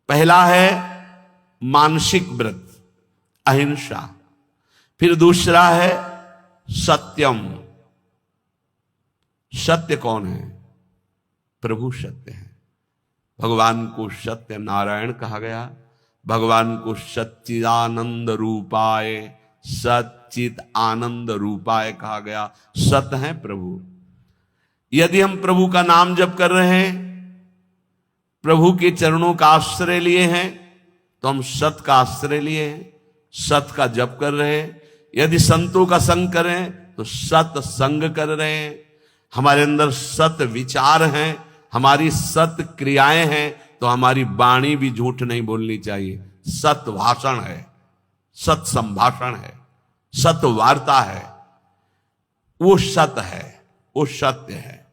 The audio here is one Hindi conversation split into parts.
पहला है मानसिक व्रत, अहिंसा। फिर दूसरा है सत्यम। सत्य कौन है? प्रभु सत्य है। भगवान को सत्य नारायण कहा गया, भगवान को सच्चिदानंद रूपाय, सच्चित आनंद रूपाय कहा गया। सत है प्रभु। यदि हम प्रभु का नाम जप कर रहे हैं, प्रभु के चरणों का आश्रय लिए हैं, तो हम सत का आश्रय लिए हैं, सत का जप कर रहे हैं। यदि संतों का संग करें तो सत संग कर रहे हैं। हमारे अंदर सत विचार हैं, हमारी सत क्रियाएं हैं, तो हमारी वाणी भी झूठ नहीं बोलनी चाहिए। सत भाषण है, सत संभाषण है, सत वार्ता है, वो सत है, वो सत्य है।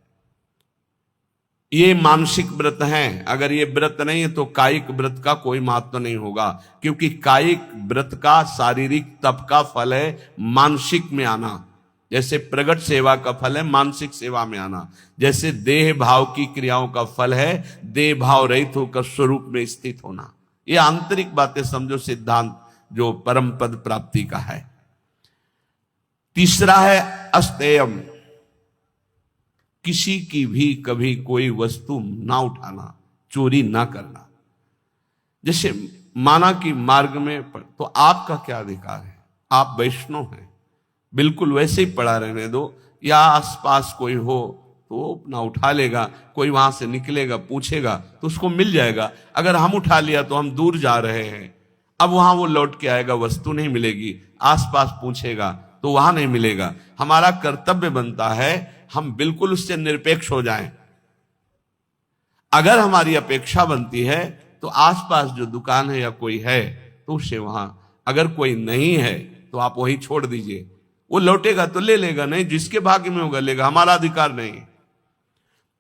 ये मानसिक व्रत हैं। अगर ये व्रत नहीं है तो कायिक व्रत का कोई महत्व नहीं होगा, क्योंकि कायिक व्रत का शारीरिक तप का फल है मानसिक में आना। जैसे प्रगट सेवा का फल है मानसिक सेवा में आना, जैसे देह भाव की क्रियाओं का फल है देह भाव रहित होकर स्वरूप में स्थित होना। ये आंतरिक बातें समझो, सिद्धांत जो परम पद प्राप्ति का है। तीसरा है अस्तेयम, किसी की भी कभी कोई वस्तु ना उठाना, चोरी ना करना। जैसे माना कि मार्ग में तो आपका क्या अधिकार है? आप वैष्णव हैं, बिल्कुल वैसे ही पड़ा रहने दो, या आसपास कोई हो तो अपना उठा लेगा, कोई वहां से निकलेगा पूछेगा तो उसको मिल जाएगा। अगर हम उठा लिया तो हम दूर जा रहे हैं, अब वहां वो लौट के आएगा, वस्तु नहीं मिलेगी, आसपास पूछेगा तो वहां नहीं मिलेगा। हमारा कर्तव्य बनता है हम बिल्कुल उससे निरपेक्ष हो जाएं। अगर हमारी अपेक्षा बनती है तो आसपास जो दुकान है या कोई है तो उससे वहां, अगर कोई नहीं है तो आप वही छोड़ दीजिए। वो लौटेगा तो ले लेगा, नहीं जिसके भाग्य में होगा लेगा, हमारा अधिकार नहीं।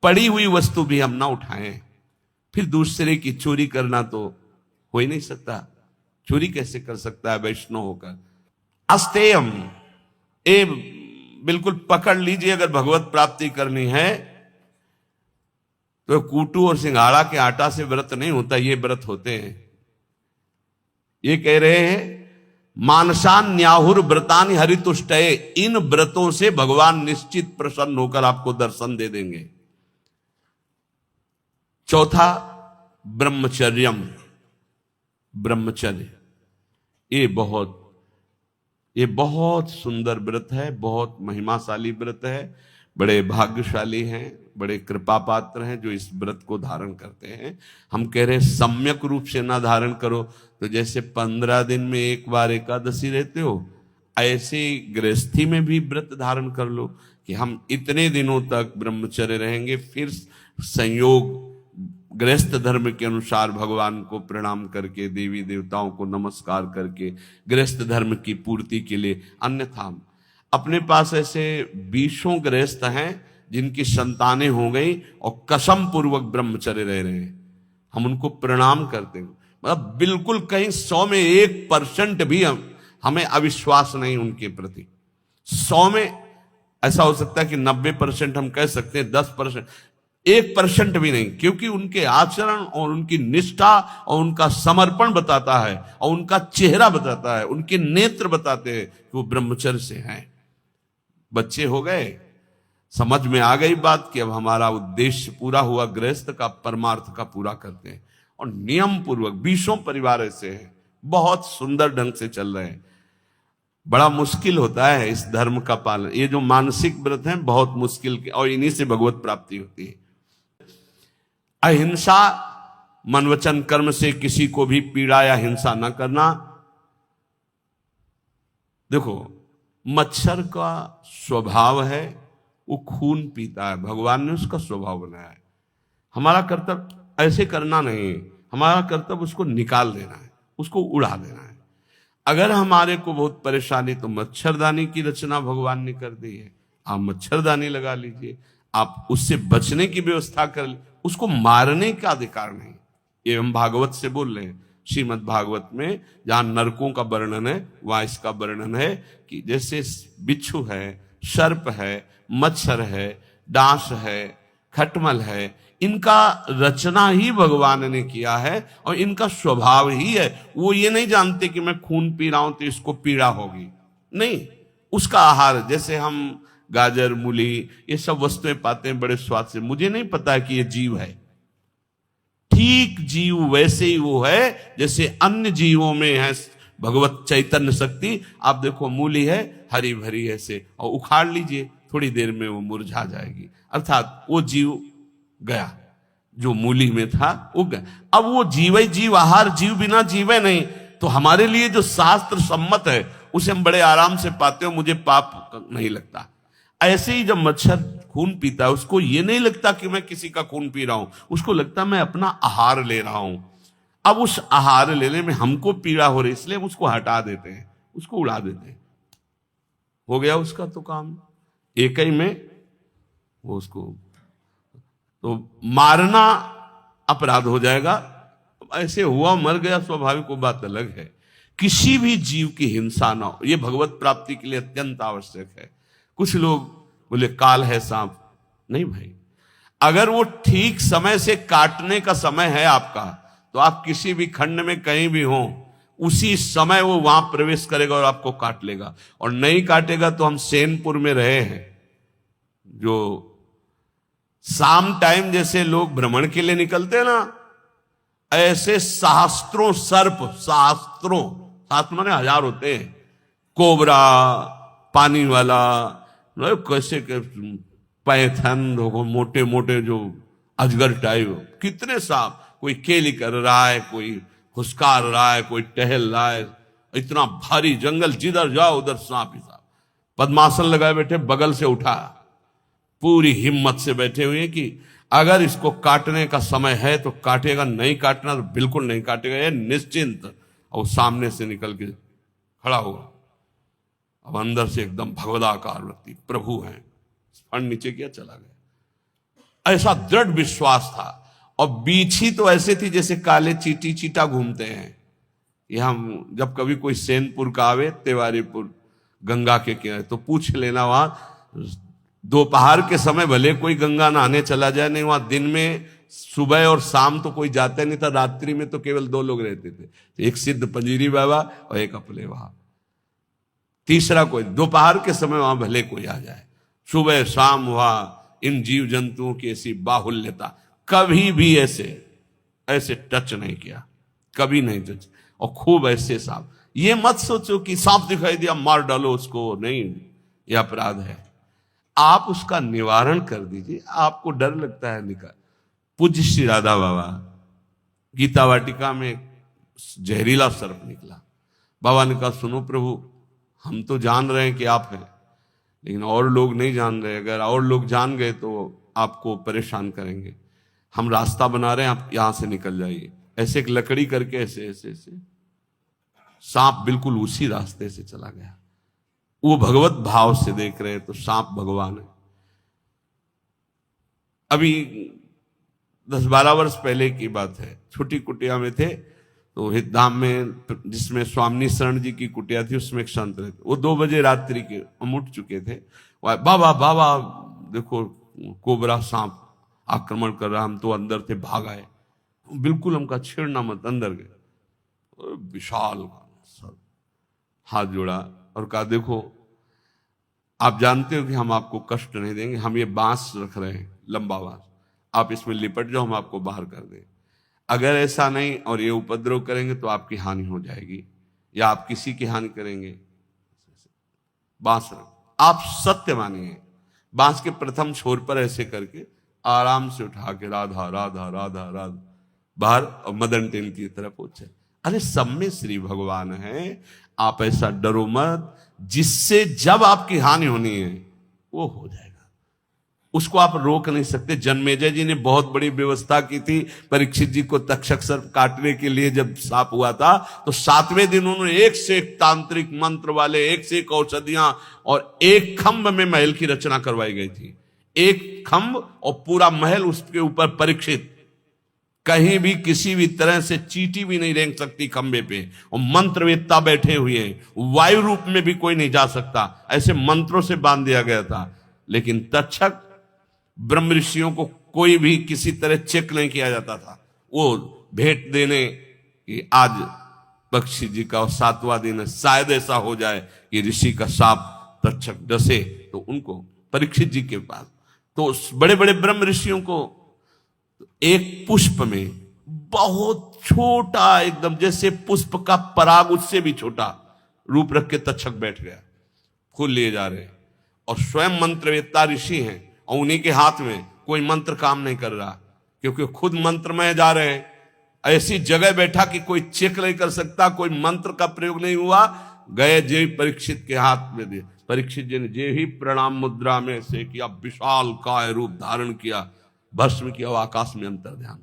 पड़ी हुई वस्तु भी हम ना उठाएं। फिर दूसरे की चोरी करना तो हो ही नहीं सकता। चोरी कैसे कर सकता है वैष्णव होकर? अस्तेयम, ए बिल्कुल पकड़ लीजिए। अगर भगवत प्राप्ति करनी है तो कूटू और सिंघाड़ा के आटा से व्रत नहीं होता, ये व्रत होते हैं। ये कह रहे हैं मानसान न्याहुर व्रतानि हरितुष्टये, इन व्रतों से भगवान निश्चित प्रसन्न होकर आपको दर्शन दे देंगे। चौथा ब्रह्मचर्यम, ब्रह्मचर्य। ये बहुत सुंदर व्रत है, बहुत महिमाशाली व्रत है। बड़े भाग्यशाली हैं, बड़े कृपा पात्र हैं जो इस व्रत को धारण करते हैं। हम कह रहे हैं सम्यक रूप से ना धारण करो तो जैसे 15 दिन में एक बार एकादशी रहते हो, ऐसे गृहस्थी में भी व्रत धारण कर लो कि हम इतने दिनों तक ब्रह्मचर्य रहेंगे। फिर संयोग गृहस्थ धर्म के अनुसार भगवान को प्रणाम करके, देवी देवताओं को नमस्कार करके गृहस्थ धर्म की पूर्ति के लिए। अन्यथा अपने पास ऐसे 20 गृहस्थ हैं जिनकी संतानें हो गई और कसम पूर्वक ब्रह्मचर्य रह रहे हैं, हम उनको प्रणाम करते हैं। मतलब बिल्कुल कहीं 100 में 1% भी हमें अविश्वास नहीं उनके प्रति। 100 में ऐसा हो सकता है कि 90% हम कह सकते हैं, 10%, 1% भी नहीं, क्योंकि उनके आचरण और उनकी निष्ठा और उनका समर्पण बताता है और उनका चेहरा बताता है, उनके नेत्र बताते हैं कि वो ब्रह्मचर्य से हैं। बच्चे हो गए, समझ में आ गई बात कि अब हमारा उद्देश्य पूरा हुआ, गृहस्थ का परमार्थ का पूरा करते हैं। और नियम पूर्वक 20 परिवार ऐसे हैं, बहुत सुंदर ढंग से चल रहे हैं। बड़ा मुश्किल होता है इस धर्म का पालन। ये जो मानसिक व्रत हैं बहुत मुश्किल के, और इन्हीं से भगवत प्राप्ति होती है। अहिंसा, मन वचन कर्म से किसी को भी पीड़ा या हिंसा न करना। देखो मच्छर का स्वभाव है वो खून पीता है, भगवान ने उसका स्वभाव बनाया है। हमारा कर्तव्य ऐसे करना नहीं है, हमारा कर्तव्य उसको निकाल देना है, उसको उड़ा देना है। अगर हमारे को बहुत परेशानी तो मच्छरदानी की रचना भगवान ने कर दी है, आप मच्छरदानी लगा लीजिए, आप उससे बचने की व्यवस्था कर लीजिए, उसको मारने का अधिकार नहीं। ये हम भागवत से बोल रहे हैं, श्रीमद् भागवत में जहां नरकों का वर्णन है वहां इसका वर्णन है कि जैसे बिच्छू है, सर्प है, मच्छर है, डांस है, खटमल है, इनका रचना ही भगवान ने किया है और इनका स्वभाव ही है। वो ये नहीं जानते कि मैं खून पी रहा हूं तो इसको पीड़ा होगी, नहीं। उसका आहार, जैसे हम गाजर मूली ये सब वस्तुएं पाते हैं बड़े स्वाद से, मुझे नहीं पता कि ये जीव है। ठीक जीव वैसे ही वो है जैसे अन्य जीवों में है भगवत चैतन्य शक्ति। आप देखो मूली है हरी भरी ऐसे, और उखाड़ लीजिए थोड़ी देर में वो मुरझा जाएगी, अर्थात वो जीव गया, जो मूली में था वो गया। अब वो जीव ही जीव, आहार जीव बिना जीवे नहीं। तो हमारे लिए जो शास्त्र सम्मत है उसे हम बड़े आराम से पाते हो, मुझे पाप नहीं लगता। ऐसे ही जब मच्छर खून पीता है उसको ये नहीं लगता कि मैं किसी का खून पी रहा हूं, उसको लगता मैं अपना आहार ले रहा हूं। अब उस आहार लेने में हमको पीड़ा हो रही, इसलिए हम उसको हटा देते हैं, उसको उड़ा देते हैं। हो गया उसका तो काम, एक ही में वो उसको तो मारना अपराध हो जाएगा। ऐसे हुआ मर गया स्वाभाविक, वो बात अलग है। किसी भी जीव की हिंसा ना हो, यह भगवत प्राप्ति के लिए अत्यंत आवश्यक है। कुछ लोग बोले काल है सांप, नहीं भाई, अगर वो ठीक समय से काटने का समय है आपका, तो आप किसी भी खंड में कहीं भी हो उसी समय वो वहां प्रवेश करेगा और आपको काट लेगा। और नहीं काटेगा तो हम सेनपुर में रहे हैं, जो शाम टाइम जैसे लोग भ्रमण के लिए निकलते हैं ना, ऐसे सहस्त्रों सर्प, शास्त्र माने हजार होते हैं, कोबरा, पानी वाला, कैसे पैथन, मोटे मोटे जो अजगर टाइप, कितने सांप, कोई केली कर रहा है, कोई हुस्कार रहा है, कोई टहल रहा है। इतना भारी जंगल, जिधर जाओ उधर सांप ही सांप। पद्मासन लगाए बैठे, बगल से उठा, पूरी हिम्मत से बैठे हुए कि अगर इसको काटने का समय है तो काटेगा, नहीं काटना तो बिल्कुल नहीं काटेगा, ये निश्चिंत। और सामने से निकल के खड़ा हुआ, अब अंदर से एकदम भगवदाकार व्यक्ति, प्रभु हैं, फंड नीचे किया चला गया। ऐसा दृढ़ विश्वास था। और बीछी तो ऐसे थी जैसे काले चीटी चीटा घूमते हैं। ये हम जब कभी कोई सैनपुर का आवे, तिवारीपुर गंगा के किनारे, तो पूछ लेना, वहां दोपहर के समय भले कोई गंगा नहाने चला जाए, नहीं वहां दिन में सुबह और शाम तो कोई जाता नहीं था, रात्रि में तो केवल 2 लोग रहते थे, एक सिद्ध पंजीरी बाबा और एक अपले वहां, तीसरा कोई। दोपहर के समय वहां भले कोई आ जाए, सुबह शाम वहां इन जीव जंतुओं की ऐसी बाहुल्यता, कभी भी ऐसे टच नहीं किया, कभी नहीं टच। और खूब ऐसे सांप, ये मत सोचो कि सांप दिखाई दिया मार डालो उसको, नहीं, यह अपराध है। आप उसका निवारण कर दीजिए। आपको डर लगता है निकाल। पूज्य श्री राधा बाबा गीता वाटिका में जहरीला सर्प निकला, बाबा ने कहा सुनो प्रभु, हम तो जान रहे हैं कि आप हैं, लेकिन और लोग नहीं जान रहे, अगर और लोग जान गए तो आपको परेशान करेंगे, हम रास्ता बना रहे हैं, आप यहां से निकल जाइए। ऐसे एक लकड़ी करके ऐसे ऐसे ऐसे सांप बिल्कुल उसी रास्ते से चला गया। वो भगवत भाव से देख रहे हैं तो सांप भगवान है। अभी 10-12 वर्ष पहले की बात है, छोटी कुटिया में थे, तो हितधाम में जिसमें स्वामी शरण जी की कुटिया थी, उसमें एक संत रहते, वो 2 बजे रात्रि के हम उठ चुके थे, बाबा बाबा देखो कोबरा सांप आक्रमण कर रहा, हम तो अंदर थे, भाग आए, बिल्कुल हमका छेड़ना मत, अंदर गए, विशाल हाथ जोड़ा और कहा देखो आप जानते हो कि हम आपको कष्ट नहीं देंगे, हम ये बांस रख रहे हैं, लंबा बांस, आप इसमें लिपट जाओ, हम आपको बाहर कर दें। अगर ऐसा नहीं और ये उपद्रव करेंगे तो आपकी हानि हो जाएगी या आप किसी की हानि करेंगे। बांस आप सत्य मानिए, बांस के प्रथम छोर पर ऐसे करके आराम से उठा के राधा राधा राधा राधा बाहर, और मदन टेन की तरफ पहुंचे। अरे सब में श्री भगवान है, आप ऐसा डरो मत, जिससे जब आपकी हानि होनी है वो हो जाएगा, उसको आप रोक नहीं सकते। जन्मेजय जी ने बहुत बड़ी व्यवस्था की थी परीक्षित जी को तक्षक सर्प काटने के लिए। जब सांप हुआ था तो 7वें दिन उन्होंने एक से एक तांत्रिक मंत्र वाले, एक से एक औषधियां और एक खंभ में महल की रचना करवाई गई थी। एक खंभ और पूरा महल, उसके ऊपर परीक्षित, कहीं भी किसी भी तरह से चींटी भी नहीं रेंग सकती खंबे पे, और मंत्रवेत्ता बैठे हुए हैं, वायु रूप में भी कोई नहीं जा सकता, ऐसे मंत्रों से बांध दिया गया था। लेकिन तक्षक ब्रह्म ऋषियों को कोई भी किसी तरह चेक नहीं किया जाता था। वो भेंट देने कि आज पक्षी जी का 7वां दिन है, शायद ऐसा हो जाए कि ऋषि का साप तक्षक डसे तो उनको, परीक्षित जी के पास तो बड़े बड़े ब्रह्म ऋषियों को एक पुष्प में बहुत छोटा, एकदम जैसे पुष्प का पराग उससे भी छोटा रूप रख के तक्षक बैठ गया। फूल लिए जा रहे और स्वयं मंत्रवेत्ता ऋषि हैं और उन्हीं के हाथ में कोई मंत्र काम नहीं कर रहा, क्योंकि खुद मंत्र में जा रहे हैं। ऐसी जगह बैठा कि कोई चेक नहीं कर सकता, कोई मंत्र का प्रयोग नहीं हुआ। गए जे परीक्षित के हाथ में दिए, परीक्षित जी ने जे ही प्रणाम मुद्रा में से किया, विशाल काय रूप धारण किया, भस्म किया, आकाश में अंतर ध्यान।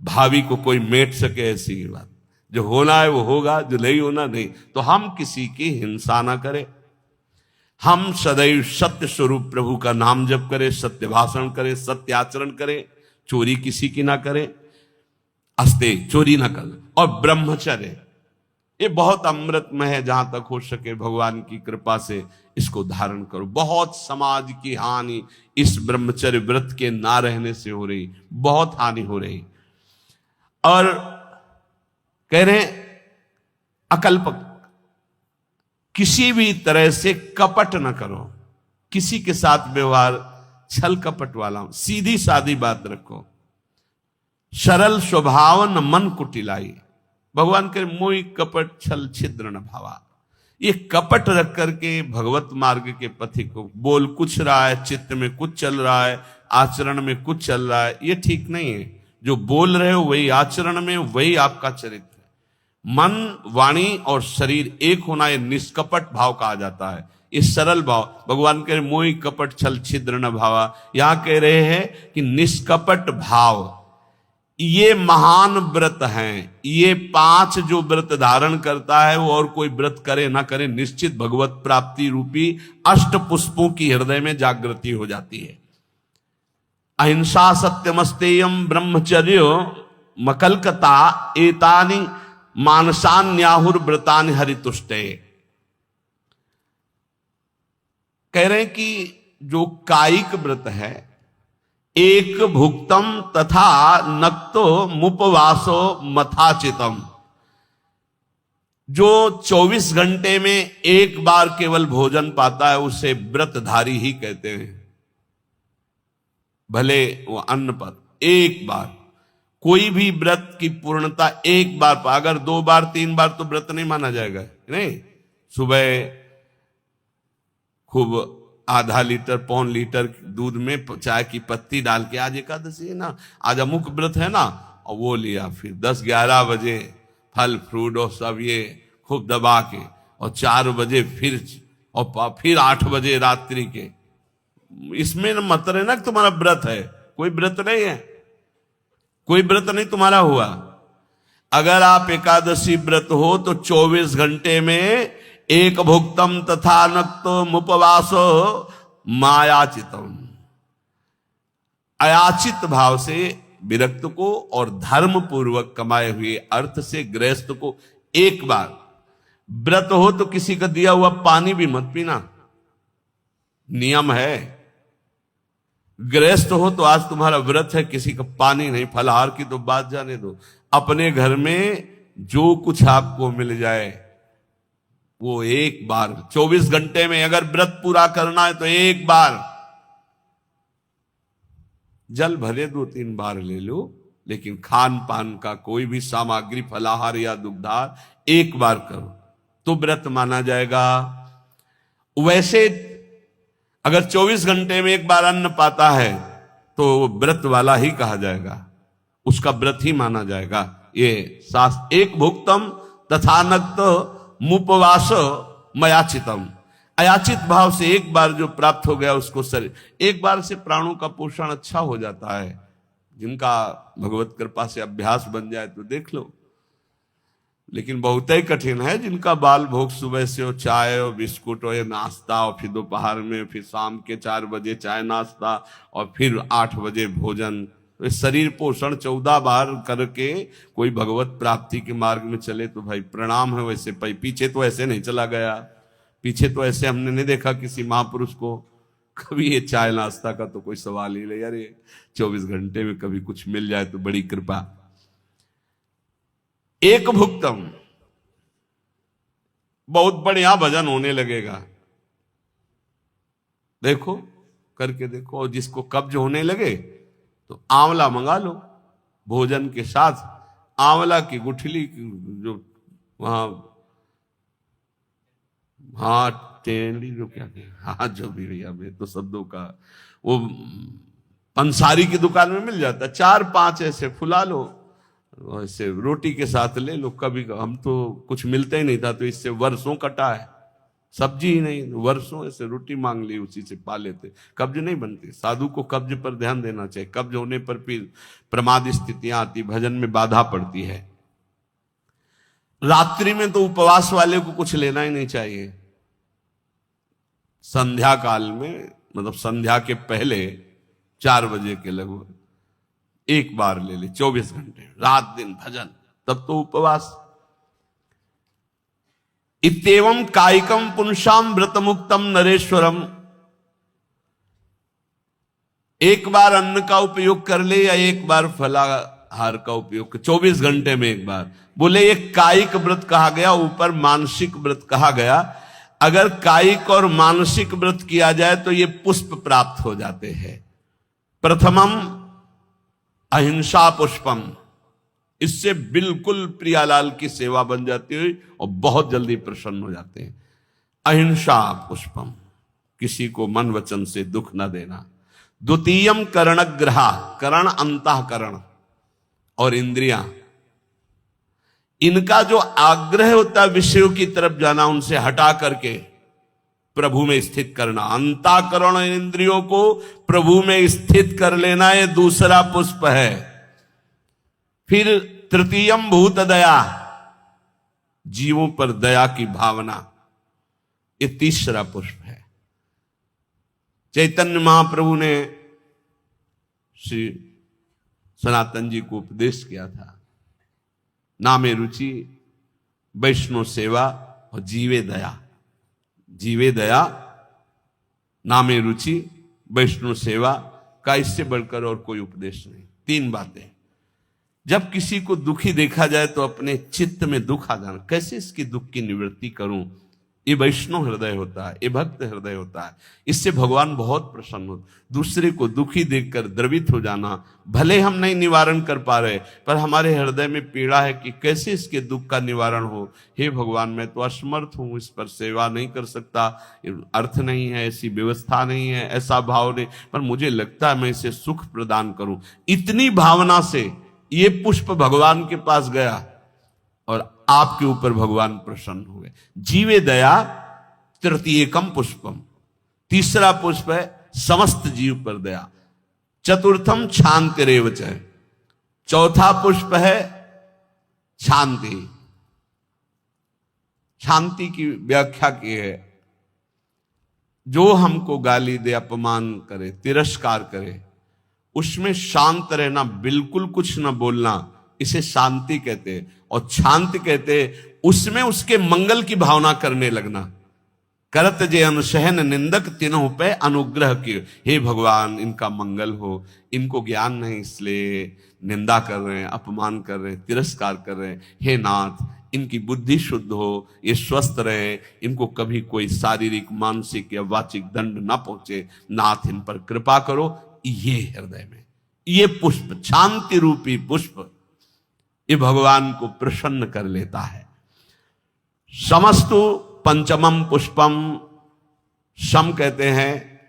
भावी को कोई मेट सके ऐसी ही बात, जो होना है वो होगा, जो नहीं होना नहीं। तो हम किसी की हिंसा ना करें, हम सदैव सत्य स्वरूप प्रभु का नाम जप करें, सत्य भाषण करें, सत्य आचरण करें, चोरी किसी की ना करें, अस्ते चोरी ना करें, और ब्रह्मचर्य ये बहुत अमृतमय है। जहां तक हो सके भगवान की कृपा से इसको धारण करो। बहुत समाज की हानि इस ब्रह्मचर्य व्रत के ना रहने से हो रही, बहुत हानि हो रही। और कह रहे अकल्पक, किसी भी तरह से कपट न करो, किसी के साथ व्यवहार छल कपट वाला, सीधी सादी बात रखो। सरल स्वभाव न मन कुटिलाई, भगवान के मोहि कपट छल छिद्र न भावा। ये कपट रख करके भगवत मार्ग के पथिक को, बोल कुछ रहा है, चित्त में कुछ चल रहा है, आचरण में कुछ चल रहा है, ये ठीक नहीं है। जो बोल रहे हो वही आचरण में, वही आपका चरित्र है। मन, वाणी और शरीर एक होना, ये निष्कपट भाव कहा जाता है। इस सरल भाव, भगवान कह रहे मोहि कपट छल छिद्र न भावा, यहां कह रहे हैं कि निष्कपट भाव ये महान व्रत हैं। ये 5 जो व्रत धारण करता है वो और कोई व्रत करे ना करे, निश्चित भगवत प्राप्ति रूपी अष्ट पुष्पों की हृदय में जागृति हो जाती है। अहिंसा सत्यमस्तेयम ब्रह्मचर्य मकलकता एतानि मानसान्याहुर व्रतानि हरितुष्टे। कह रहे हैं कि जो कायिक व्रत है, एक भुक्तम तथा नक्तो मुपवासो मथाचितम, जो 24 घंटे में एक बार केवल भोजन पाता है उसे व्रतधारी ही कहते हैं। भले वो अन्न पर एक बार, कोई भी व्रत की पूर्णता एक बार पा, अगर 2 बार 3 बार तो व्रत नहीं माना जाएगा। नहीं, सुबह खूब आधा लीटर 1.25 लीटर दूध में चाय की पत्ती डाल के, आज एकादशी है ना, आज अमुक व्रत है ना, और वो लिया। फिर 10-11 बजे फल फ्रूट और सब ये खूब दबा के, और 4 बजे फिर 8 बजे रात्रि के। इसमें मतलब है ना कि तुम्हारा व्रत है, कोई व्रत नहीं है, कोई व्रत नहीं तुम्हारा हुआ। अगर आप एकादशी व्रत हो तो 24 घंटे में एक भुक्तम तथा नक्तो मुपवासो मायाचितम, अयाचित भाव से विरक्त को और धर्म पूर्वक कमाए हुए अर्थ से गृहस्थ को एक बार, व्रत हो तो किसी का दिया हुआ पानी भी मत पीना, नियम है। गृहस्थ हो तो आज तुम्हारा व्रत है, किसी का पानी नहीं, फलाहार की तो बात जाने दो। अपने घर में जो कुछ आपको मिल जाए वो एक बार, 24 घंटे में अगर व्रत पूरा करना है तो एक बार, जल भले 2-3 बार ले लो, लेकिन खान पान का कोई भी सामग्री, फलाहार या दुग्धार एक बार करो तो व्रत माना जाएगा। वैसे अगर 24 घंटे में एक बार अन्न पाता है तो व्रत वाला ही कहा जाएगा, उसका व्रत ही माना जाएगा। ये शास्त्र, एक भुक्तम तथा नक्त मुपवास मयाचितम, अयाचित भाव से एक बार जो प्राप्त हो गया उसको शरीर, एक बार से प्राणों का पोषण अच्छा हो जाता है। जिनका भगवत कृपा से अभ्यास बन जाए तो देख लो, लेकिन बहुत ही कठिन है जिनका बाल भोग सुबह से हो, चाय और बिस्कुट और नाश्ता, और फिर दोपहर में, फिर शाम के 4 बजे चाय नाश्ता, और फिर 8 बजे भोजन। तो शरीर पोषण 14 बार करके कोई भगवत प्राप्ति के मार्ग में चले तो भाई प्रणाम है। वैसे पीछे तो ऐसे नहीं चला गया, पीछे तो ऐसे हमने नहीं देखा किसी महापुरुष को कभी ये चाय नाश्ता का तो कोई सवाल ही नहीं यार, ये 24 घंटे में कभी कुछ मिल जाए तो बड़ी कृपा। एक भुक्तम, बहुत बढ़िया भजन होने लगेगा, देखो करके देखो। और जिसको कब्ज होने लगे तो आंवला मंगा लो, भोजन के साथ आंवला की गुठली जो वहां, हाँ टेंडी जो क्या हाँ जो भी भैया, मैं तो शब्दों का वो पंसारी की दुकान में मिल जाता, 4-5 ऐसे फुला लो, ऐसे रोटी के साथ ले लो। कभी हम तो कुछ मिलता ही नहीं था तो इससे वर्षों कटा है, सब्जी ही नहीं, वर्षों ऐसे रोटी मांग ली, उसी से पा लेते, कब्ज नहीं बनती। साधु को कब्ज पर ध्यान देना चाहिए, कब्ज होने पर फिर प्रमाद स्थितियां आती, भजन में बाधा पड़ती है। रात्रि में तो उपवास वाले को कुछ लेना ही नहीं चाहिए। संध्या काल में, मतलब संध्या के पहले 4 बजे के लगभग एक बार ले ले, 24 घंटे रात दिन भजन, तब तो उपवास। इत्येवं कायिकम पुंसाम व्रत मुक्तम नरेश्वरम, एक बार अन्न का उपयोग कर ले या एक बार फलाहार का उपयोग, 24 घंटे में एक बार। बोले ये कायिक व्रत कहा गया, ऊपर मानसिक व्रत कहा गया। अगर कायिक और मानसिक व्रत किया जाए तो ये पुष्प प्राप्त हो जाते हैं। प्रथमम अहिंसा पुष्पम, इससे बिल्कुल प्रियालाल की सेवा बन जाती है और बहुत जल्दी प्रसन्न हो जाते हैं। अहिंसा पुष्पम, किसी को मन वचन से दुख न देना। द्वितीयम करणग्रहा, करण अंतःकरण और इंद्रियां, इनका जो आग्रह होता है विषयों की तरफ जाना, उनसे हटा करके प्रभु में स्थित करना। अंतःकरण इंद्रियों को प्रभु में स्थित कर लेना, ये दूसरा पुष्प है। फिर तृतीयम भूत दया, जीवों पर दया की भावना, ये तीसरा पुष्प है। चैतन्य महाप्रभु ने श्री सनातन जी को उपदेश किया था, नामे रुचि, वैष्णव सेवा और जीवे दया। जीवे दया, नामे रुचि, वैष्णव सेवा का इससे बढ़कर और कोई उपदेश नहीं। 3 बातें। जब किसी को दुखी देखा जाए तो अपने चित्त में दुख आ जाना, कैसे इसकी दुख की निवृत्ति करूं, ये वैष्णव हृदय होता है, ये भक्त हृदय होता है। इससे भगवान बहुत प्रसन्न होते। दूसरे को दुखी देखकर द्रवित हो जाना, भले हम नहीं निवारण कर पा रहे, पर हमारे हृदय में पीड़ा है कि कैसे इसके दुख का निवारण हो। हे भगवान, मैं तो असमर्थ हूं, इस पर सेवा नहीं कर सकता, अर्थ नहीं है, ऐसी व्यवस्था नहीं है, ऐसा भाव नहीं, पर मुझे लगता है मैं इसे सुख प्रदान करूं। इतनी भावना से ये पुष्प भगवान के पास गया और आपके ऊपर भगवान प्रसन्न हुए। जीवे दया तृतीयकम पुष्पम, तीसरा पुष्प है समस्त जीव पर दया। चतुर्थम शांतिरेव च, चौथा पुष्प है शांति। शांति की व्याख्या की है, जो हमको गाली दे, अपमान करे, तिरस्कार करे, उसमें शांत रहना, बिल्कुल कुछ न बोलना, इसे शांति कहते हैं। और शांति कहते हैं उसमें उसके मंगल की भावना करने लगना। करत जे अनुसहन निंदक तिन्हों पे अनुग्रह की, हे भगवान इनका मंगल हो, इनको ज्ञान नहीं इसलिए निंदा कर रहे हैं, अपमान कर रहे हैं, तिरस्कार कर रहे हैं। हे नाथ इनकी बुद्धि शुद्ध हो, ये स्वस्थ रहे, इनको कभी कोई शारीरिक मानसिक या वाचिक दंड ना पहुंचे, नाथ इन पर कृपा करो। ये हृदय में ये पुष्प, शांति रूपी पुष्प, ये भगवान को प्रसन्न कर लेता है। समस्तु पंचमम पुष्पम, सम कहते हैं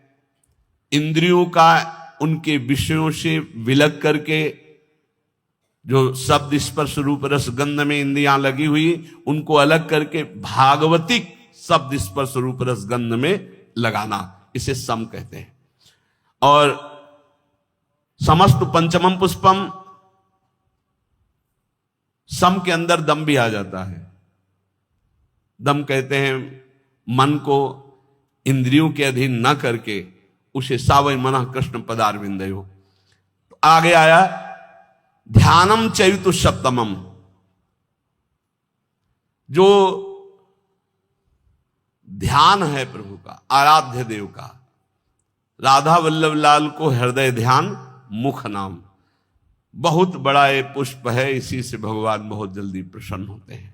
इंद्रियों का उनके विषयों से विलग करके, जो शब्द स्पर्श रूप रस गंध में इंद्रियां लगी हुई, उनको अलग करके भागवतिक शब्द स्पर्श रूप रस गंध में लगाना, इसे सम कहते हैं। और समस्त पंचमम पुष्पम, सम के अंदर दम भी आ जाता है। दम कहते हैं मन को इंद्रियों के अधीन न करके उसे सावय मना कृष्ण पदारविंदयो। तो आगे आया ध्यानम चैतु सप्तमम, जो ध्यान है प्रभु का, आराध्य देव का, राधा वल्लभ लाल को हृदय ध्यान मुख नाम, बहुत बड़ा ये पुष्प है, इसी से भगवान बहुत जल्दी प्रसन्न होते हैं।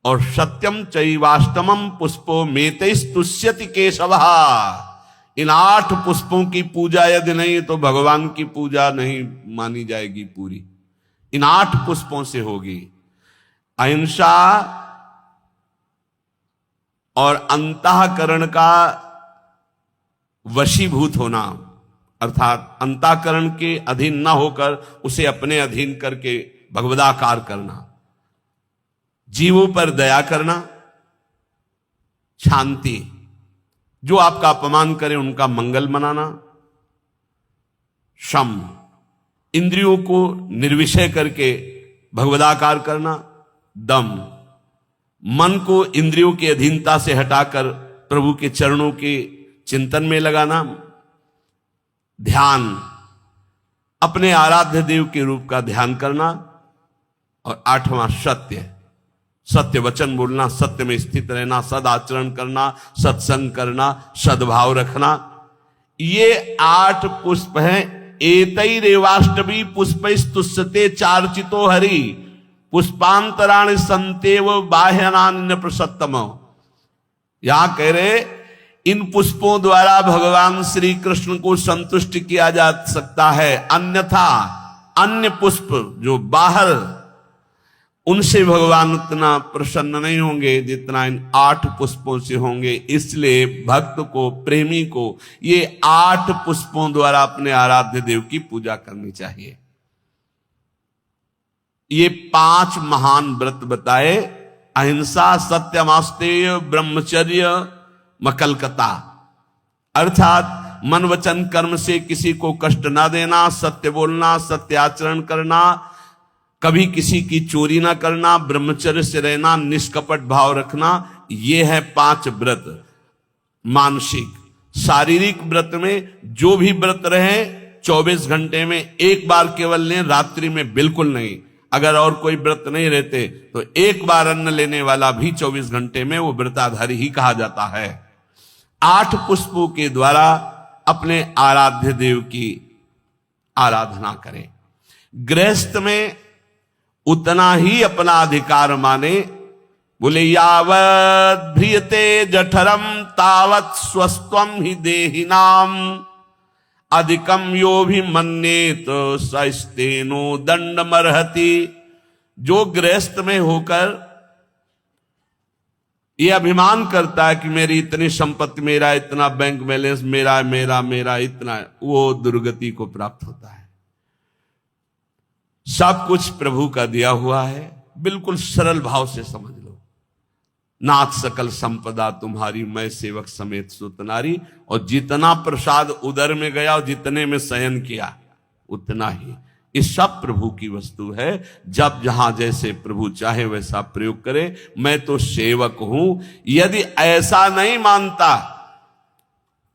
और सत्यम चैवाष्टमम पुष्पो मेतैस्तुष्यति केशवः, इन 8 पुष्पों की पूजा यदि नहीं तो भगवान की पूजा नहीं मानी जाएगी पूरी। इन 8 पुष्पों से होगी। अहिंसा और अंतःकरण का वशीभूत होना, अर्थात अंतःकरण के अधीन न होकर उसे अपने अधीन करके भगवदाकार करना, जीवों पर दया करना, शांति, जो आपका अपमान करे उनका मंगल मनाना, शम, इंद्रियों को निर्विषय करके भगवदाकार करना, दम, मन को इंद्रियों की अधीनता से हटाकर प्रभु के चरणों के चिंतन में लगाना, ध्यान, अपने आराध्य देव के रूप का ध्यान करना, और 8वां सत्य, सत्य वचन बोलना, सत्य में स्थित रहना, सदाचरण करना, सत्संग करना, सद्भाव रखना। ये 8 पुष्प हैं। एतैरेवाष्टमी पुष्पैस्तुष्यते चार्चितो हरि पुष्पांतराणि संतेव बाह्यनान्य प्रसत्तम। यहां कह रहे इन पुष्पों द्वारा भगवान श्री कृष्ण को संतुष्ट किया जा सकता है, अन्यथा अन्य पुष्प जो बाहर, उनसे भगवान उतना प्रसन्न नहीं होंगे जितना इन 8 पुष्पों से होंगे। इसलिए भक्त को, प्रेमी को ये 8 पुष्पों द्वारा अपने आराध्य देव की पूजा करनी चाहिए। ये 5 महान व्रत बताए, अहिंसा, सत्यमास्तेय, ब्रह्मचर्य, मकलकता, अर्थात मन वचन कर्म से किसी को कष्ट ना देना, सत्य बोलना, सत्य आचरण करना, कभी किसी की चोरी ना करना, ब्रह्मचर्य से रहना, निष्कपट भाव रखना। ये है 5 व्रत। मानसिक शारीरिक व्रत में जो भी व्रत रहे 24 घंटे में एक बार केवल लें, रात्रि में बिल्कुल नहीं। अगर और कोई व्रत नहीं रहते तो एक बार अन्न लेने वाला भी 24 घंटे में वो व्रताधारी ही कहा जाता है। 8 पुष्पों के द्वारा अपने आराध्य देव की आराधना करें। गृहस्थ में उतना ही अपना अधिकार माने। बोले यावत् भ्रियते जठरम तावत् स्वस्त्वम ही देहिनाम अधिकम यो भी मन्येत सस्तेनो दंडमर्हति। जो गृहस्थ में होकर ये अभिमान करता है कि मेरी इतनी संपत्ति, मेरा इतना बैंक बैलेंस, मेरा मेरा मेरा इतना, वो दुर्गति को प्राप्त होता है। सब कुछ प्रभु का दिया हुआ है। बिल्कुल सरल भाव से समझ लो। नाथ सकल संपदा तुम्हारी, मैं सेवक समेत सुत नारी। और जितना प्रसाद उदर में गया और जितने में शयन किया उतना ही, ये सब प्रभु की वस्तु है। जब जहां जैसे प्रभु चाहे वैसा प्रयोग करे। मैं तो सेवक हूं। यदि ऐसा नहीं मानता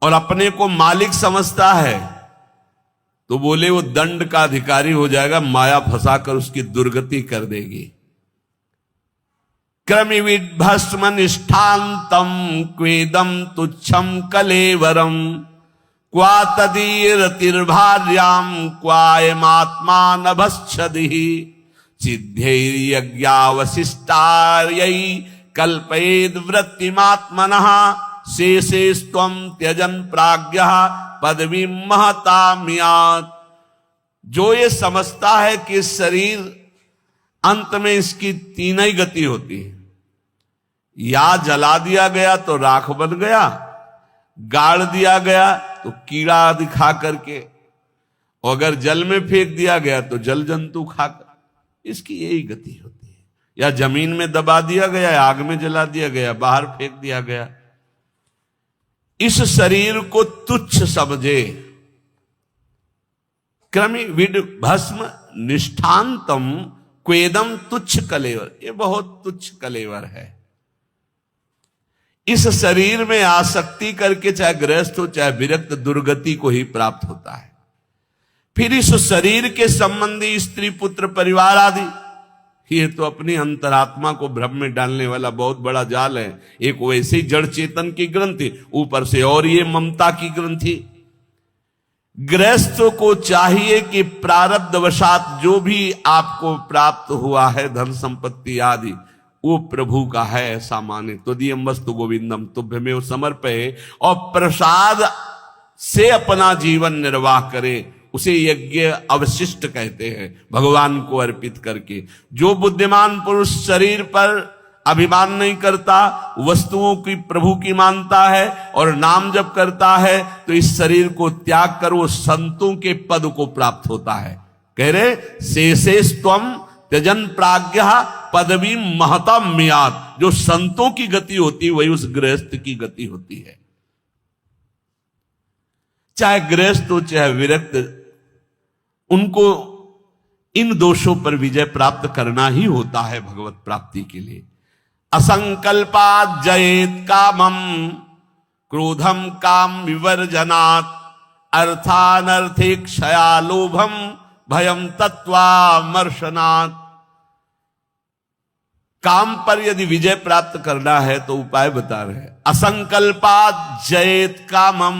और अपने को मालिक समझता है तो बोले वो दंड का अधिकारी हो जाएगा, माया फंसाकर उसकी दुर्गति कर देगी। क्रमिविद भस्म निष्ठांतम क्वेदम तुच्छम कलेवरम क्वा तदीरतिर्भार्याम क्वायमात्मा नभश्छदिहि सिद्धैर्यज्ञावशिष्टार्यै कल्पयेद वृत्तिमात्मनः शेषेस्त्वं त्यजन प्राज्ञः पदवी महतामियात। जो ये समझता है कि शरीर अंत में इसकी 3 ही गति होती है, या जला दिया गया तो राख बन गया, गाड़ दिया गया तो कीड़ा दिखा करके, और अगर जल में फेंक दिया गया तो जल जंतु खाकर, इसकी यही गति होती है। या जमीन में दबा दिया गया, आग में जला दिया गया, बाहर फेंक दिया गया। इस शरीर को तुच्छ समझे। क्रमि विड भस्म निष्ठांतम क्वेदम तुच्छ कलेवर, ये बहुत तुच्छ कलेवर है। इस शरीर में आसक्ति करके चाहे गृहस्थ हो चाहे विरक्त, दुर्गति को ही प्राप्त होता है। फिर इस शरीर के संबंधी स्त्री पुत्र परिवार आदि ये तो अपनी अंतरात्मा को भ्रम में डालने वाला बहुत बड़ा जाल है। एक वैसे ही जड़ चेतन की ग्रंथि, ऊपर से और ये ममता की ग्रंथि। गृहस्थ को चाहिए कि प्रारब्धवशात जो भी आपको प्राप्त हुआ है धन संपत्ति आदि, वो प्रभु का है ऐसा माने। त्वदीयं वस्तु गोविंदम तुभ्यमेव समर्पये, और प्रसाद से अपना जीवन निर्वाह करे, उसे यज्ञ अवशिष्ट कहते हैं, भगवान को अर्पित करके। जो बुद्धिमान पुरुष शरीर पर अभिमान नहीं करता, वस्तुओं की प्रभु की मानता है और नाम जप करता है, तो इस शरीर को त्याग कर वो संतों के पद को प्राप्त होता है। कह रहे शेषेस्त्वम त्यजन प्राज्ञ पदवी महतम मियात। जो संतों की गति होती है वही उस गृहस्थ की गति होती है। चाहे गृहस्थ हो चाहे विरक्त, उनको इन दोषों पर विजय प्राप्त करना ही होता है भगवत प्राप्ति के लिए। असंकल्पात् जयेत कामम क्रोधम काम विवर्जनात्, अर्थानर्थे क्षया लोभम भयम तत्वामर्शनात्। काम पर यदि विजय प्राप्त करना है तो उपाय बता रहे हैं। असंकल्पात् जयेत कामम,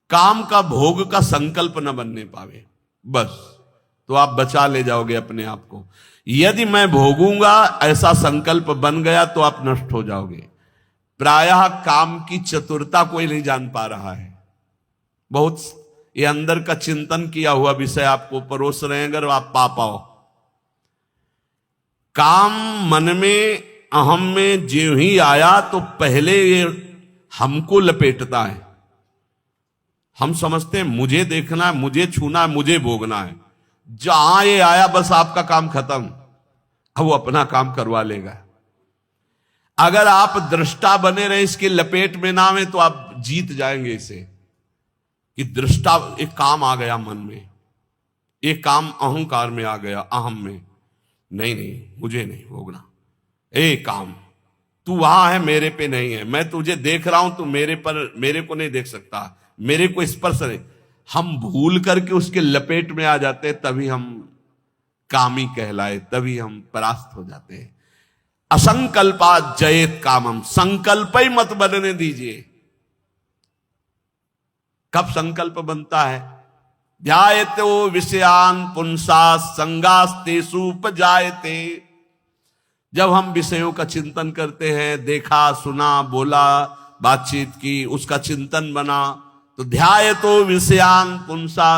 काम का भोग का संकल्प न बनने पावे, बस तो आप बचा ले जाओगे अपने आप को। यदि मैं भोगूंगा ऐसा संकल्प बन गया तो आप नष्ट हो जाओगे। प्रायः काम की चतुरता कोई नहीं जान पा रहा है। बहुत ये अंदर का चिंतन किया हुआ विषय आपको परोस रहे हैं, अगर आप पा पाओ। काम मन में अहम में जो ही आया तो पहले ये हमको लपेटता है। हम समझते हैं मुझे देखना है, मुझे छूना है, मुझे भोगना है। जहां ये आया बस आपका काम खत्म, अब वो अपना काम करवा लेगा। अगर आप दृष्टा बने रहे, इसके लपेट में ना आए, तो आप जीत जाएंगे इसे। कि दृष्टा एक काम आ गया मन में, एक काम अहंकार में आ गया, अहम में, नहीं नहीं मुझे नहीं भोगना। ए काम तू वहां है, मेरे पे नहीं है। मैं तुझे देख रहा हूं, तू मेरे को नहीं देख सकता, मेरे को स्पर्श नहीं। हम भूल करके उसके लपेट में आ जाते हैं, तभी हम कामी कहलाए, तभी हम परास्त हो जाते हैं। असंकल्पात् जयेत कामम, संकल्प ही मत बनने दीजिए। कब संकल्प बनता है? ध्यायतो विषयान पुंसा संगास्तेषु उपजायते। जब हम विषयों का चिंतन करते हैं, देखा सुना बोला बातचीत की, उसका चिंतन बना, तो ध्यायतो विषयान पुंसा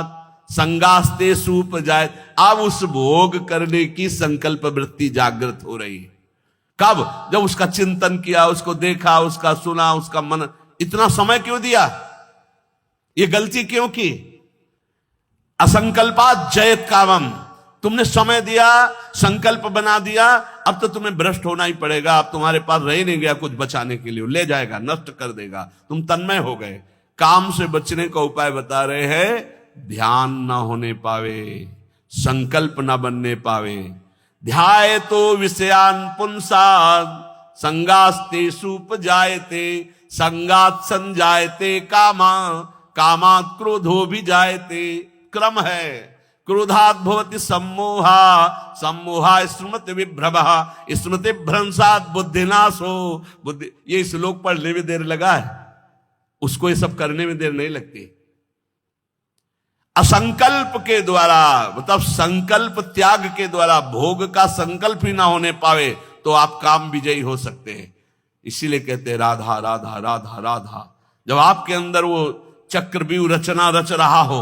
संगास्तेषु उपजायते। अब उस भोग करने की संकल्प वृत्ति जागृत हो रही है। कब? जब उसका चिंतन किया, उसको देखा, उसका सुना, उसका मन। इतना समय क्यों दिया? ये गलती क्यों की? असंकल्पात् जयेत कामम, तुमने समय दिया, संकल्प बना दिया, अब तो तुम्हें भ्रष्ट होना ही पड़ेगा। अब तुम्हारे पास रह नहीं गया कुछ बचाने के लिए, ले जाएगा, नष्ट कर देगा, तुम तन्मय हो गए। काम से बचने का उपाय बता रहे हैं। ध्यान ना होने पावे, संकल्प ना बनने पावे। ध्यायतो विषयान पुंसात् संगास्तेषु उपजायते, संगात् संजायते कामा, कामात् क्रोधो भी जायते। क्रम है। क्रोधात् भवति सम्मोहा, सम्मोहा स्मृति विभ्रमः, स्मृति भ्रंशात् बुद्धिनाशो। बुद्धि, ये श्लोक पढ़ने में देर लगा है, उसको ये सब करने में देर नहीं लगती। असंकल्प के द्वारा, मतलब संकल्प त्याग के द्वारा, भोग का संकल्प ही ना होने पावे तो आप काम विजयी हो सकते हैं। इसीलिए कहते हैं राधा राधा राधा राधा। जब आपके अंदर वो चक्रव्यूह रचना रच रहा हो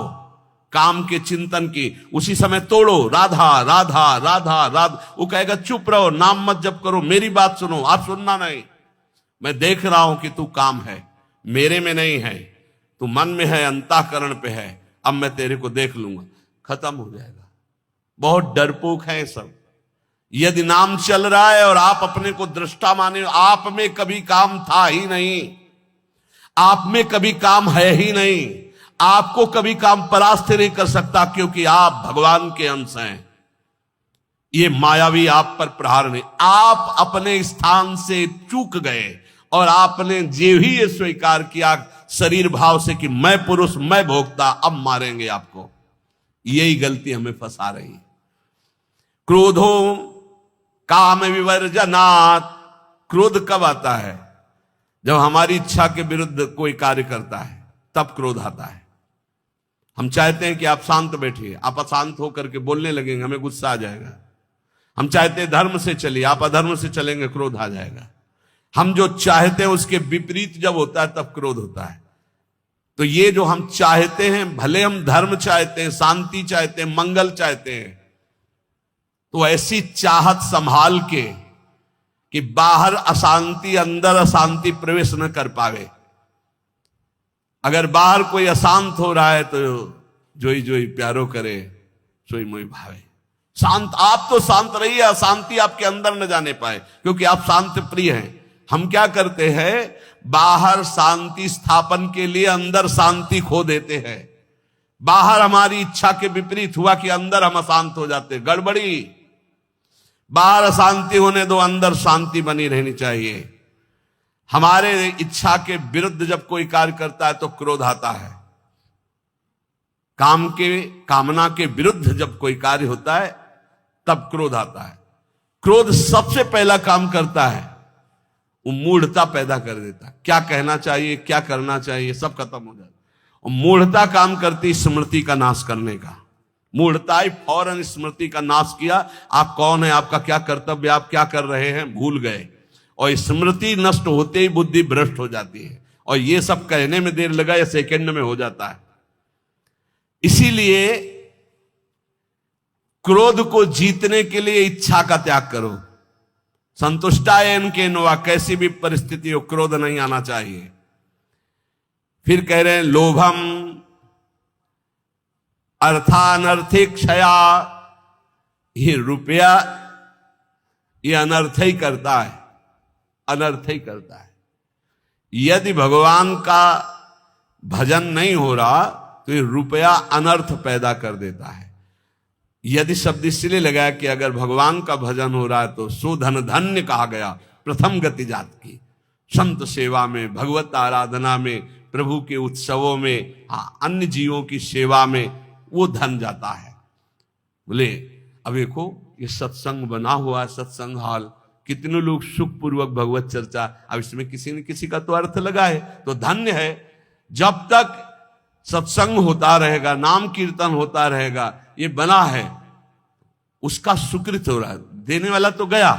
काम के चिंतन की, उसी समय तोड़ो राधा राधा राधा राधा। वो कहेगा चुप रहो, नाम मत जप करो, मेरी बात सुनो। आप सुनना नहीं। मैं देख रहा हूं कि तू काम है, मेरे में नहीं है, तू मन में है, अंतःकरण पे है, अब मैं तेरे को देख लूंगा। खत्म हो जाएगा। बहुत डरपोक है सब। यदि नाम चल रहा है और आप अपने को दृष्टा माने, आप में कभी काम था ही नहीं, आप में कभी काम है ही नहीं, आपको कभी काम परास्त नहीं कर सकता, क्योंकि आप भगवान के अंश हैं। ये मायावी आप पर प्रहार नहीं। आप अपने स्थान से चूक गए और आपने जे ही ये स्वीकार किया शरीर भाव से कि मैं पुरुष, मैं भोक्ता, अब मारेंगे आपको। यही गलती हमें फंसा रही है। क्रोधो काम विवर्जनात्। क्रोध कब आता है? जब हमारी इच्छा के विरुद्ध कोई कार्य करता है तब क्रोध आता है। हम चाहते हैं कि आप शांत बैठिए, आप अशांत होकर के बोलने लगेंगे, हमें गुस्सा आ जाएगा। हम चाहते हैं धर्म से चलिए, आप अधर्म से चलेंगे, क्रोध आ जाएगा। हम जो चाहते हैं उसके विपरीत जब होता है तब क्रोध होता है। तो ये जो हम चाहते हैं, भले हम धर्म चाहते हैं, शांति चाहते हैं, मंगल चाहते हैं, तो ऐसी चाहत संभाल के कि बाहर अशांति अंदर अशांति प्रवेश न कर पावे। अगर बाहर कोई अशांत हो रहा है तो जोई जोई प्यारो करे सोई मोई भावे। शांत, आप तो शांत रहिए, अशांति आपके अंदर न जाने पाए, क्योंकि आप शांत प्रिय हैं। हम क्या करते हैं, बाहर शांति स्थापन के लिए अंदर शांति खो देते हैं। बाहर हमारी इच्छा के विपरीत हुआ कि अंदर हम अशांत हो जाते हैं, गड़बड़ी। बाहर अशांति होने दो, अंदर शांति बनी रहनी चाहिए। हमारे इच्छा के विरुद्ध जब कोई कार्य करता है तो क्रोध आता है। कामना के विरुद्ध जब कोई कार्य होता है तब क्रोध आता है। क्रोध सबसे पहला काम करता है, वो मूढ़ता पैदा कर देता है। क्या कहना चाहिए, क्या करना चाहिए, सब खत्म हो जाता है। और मूढ़ता काम करती स्मृति का नाश करने का। मूढ़ता ही फौरन स्मृति का नाश किया। आप कौन है, आपका क्या कर्तव्य, आप क्या कर रहे हैं, भूल गए। और स्मृति नष्ट होते ही बुद्धि भ्रष्ट हो जाती है। और ये सब कहने में देर लगा या सेकंड में हो जाता है। इसीलिए क्रोध को जीतने के लिए इच्छा का त्याग करो। संतुष्टायन के नवा, कैसी भी परिस्थिति हो क्रोध नहीं आना चाहिए। फिर कह रहे हैं लोभम अर्थानर्थिक क्षया। ये रुपया ये अनर्थ ही करता है, अनर्थ ही करता है। यदि भगवान का भजन नहीं हो रहा तो ये रुपया अनर्थ पैदा कर देता है। यदि शब्द इसलिए लगाया कि अगर भगवान का भजन हो रहा है तो सुधन धन्य कहा गया। प्रथम गति जात की संत सेवा में, भगवत आराधना में, प्रभु के उत्सवों में, अन्य जीवों की सेवा में वो धन जाता है। बोले अब देखो ये सत्संग बना हुआ है, सत्संग हॉल, कितने लोग सुखपूर्वक भगवत चर्चा, अब इसमें किसी न किसी का तो अर्थ लगा है, तो धन्य है। जब तक सत्संग होता रहेगा, नाम कीर्तन होता रहेगा, ये बना है, उसका सुकृत हो रहा है। देने वाला तो गया,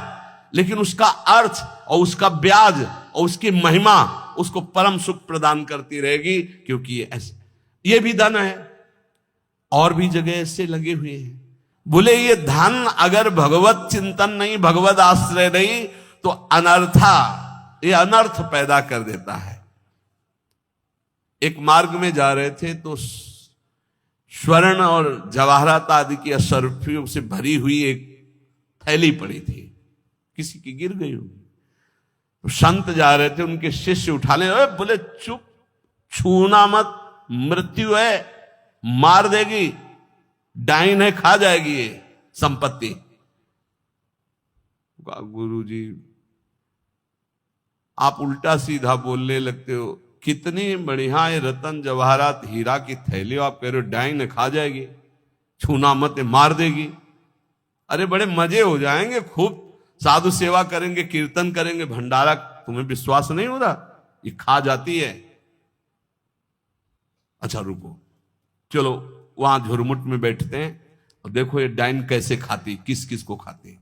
लेकिन उसका अर्थ और उसका ब्याज और उसकी महिमा उसको परम सुख प्रदान करती रहेगी, क्योंकि ये ऐसे, ये भी धन है। और भी जगह ऐसे लगे हुए हैं। बोले ये धन अगर भगवत चिंतन नहीं, भगवत आश्रय नहीं, तो अनर्था, ये अनर्थ पैदा कर देता है। एक मार्ग में जा रहे थे तो स्वर्ण और जवाहरात आदि की असरफियों से भरी हुई एक थैली पड़ी थी, किसी की गिर गई होगी। तो संत जा रहे थे, उनके शिष्य उठा ले, बोले चुप, छूना मत, मृत्यु है, मार देगी, डाइन है, खा जाएगी ये संपत्ति। गुरु जी आप उल्टा सीधा बोलने लगते हो। कितनी बढ़िया है रतन जवाहरात हीरा की थैली, आप कह रहे हो डाइन है, खा जाएगी, छूना मत, मार देगी। अरे बड़े मजे हो जाएंगे, खूब साधु सेवा करेंगे, कीर्तन करेंगे, भंडारा। तुम्हें विश्वास नहीं हो रहा, ये खा जाती है। अच्छा रुको, चलो वहां झुरमुट में बैठते हैं और देखो ये डाइन कैसे खाती, किस किस को खाती।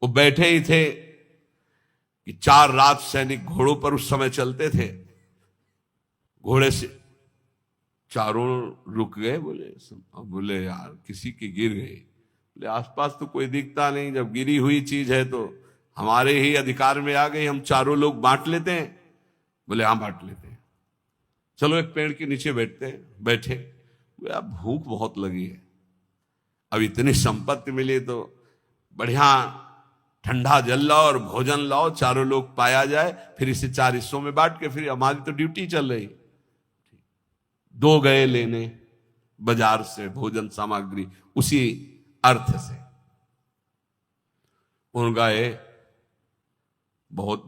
वो बैठे ही थे कि 4 रात सैनिक घोड़ों पर उस समय चलते थे। घोड़े से चारों रुक गए। बोले यार किसी की गिर गई। बोले आसपास तो कोई दिखता नहीं, जब गिरी हुई चीज है तो हमारे ही अधिकार में आ गई, हम चारों लोग बांट लेते हैं। बोले हाँ बांट लेते हैं, चलो एक पेड़ के नीचे बैठते हैं। बैठे, अब भूख बहुत लगी है, अब इतनी संपत्ति मिली तो बढ़िया ठंडा जल लाओ और भोजन लाओ, चारों लोग पाया जाए, फिर इसे 4 हिस्सों में बांट के, फिर हमारी तो ड्यूटी चल रही। 2 गए लेने बाजार से भोजन सामग्री, उसी अर्थ से। उन गए, बहुत